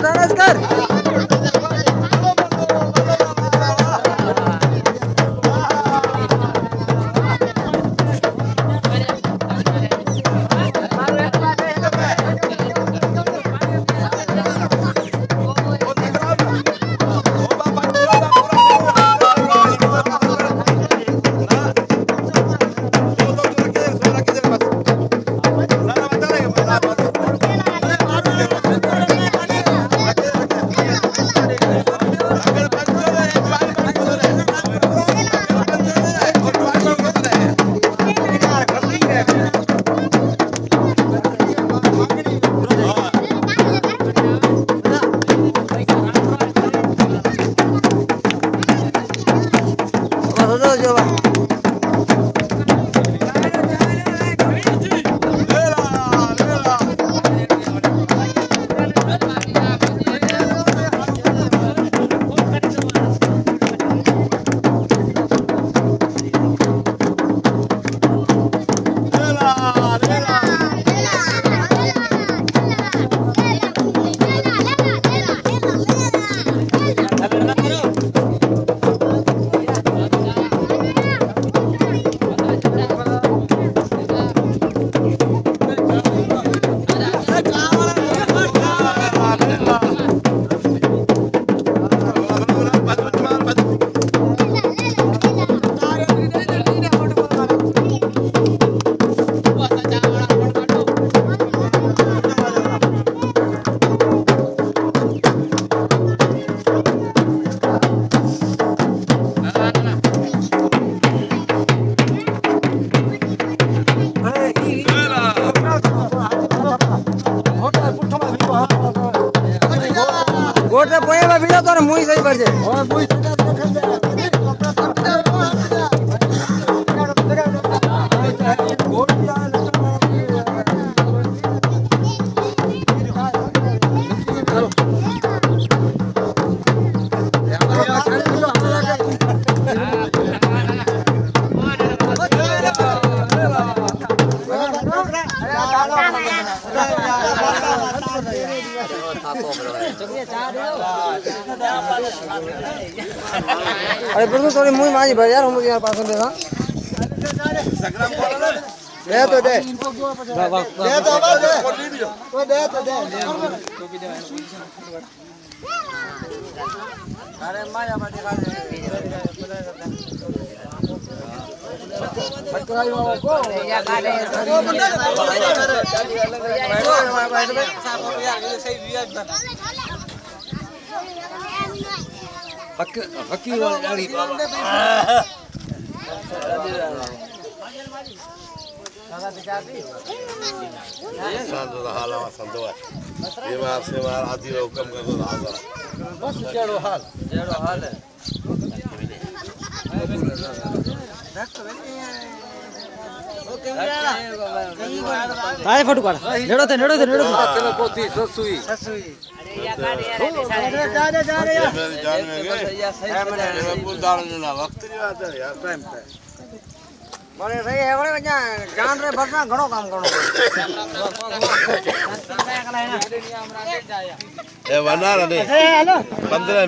dance कर गोटे पोए में भिड़ो तो मुई सही कर जे और मुई अरे बिल्कुल थोड़ी मुंह मांझी भर यार हम यार पास में देखा दे तो दे अरे माया में दिखा दे हकी वाली हाल संदो है ये बात से बार आदि हुक्म कर दो हाल बस जेड़ो हाल है काय फोटो काढ नेडो ते चलो पोती ससुई अरे या गाड़ी यार जा रे जान में गए पुल डालने ना वक्त नहीं आता यार टाइम पे माने सही है बड़े भैया जान रे बसना घणो काम करो ए वना रे हेलो 15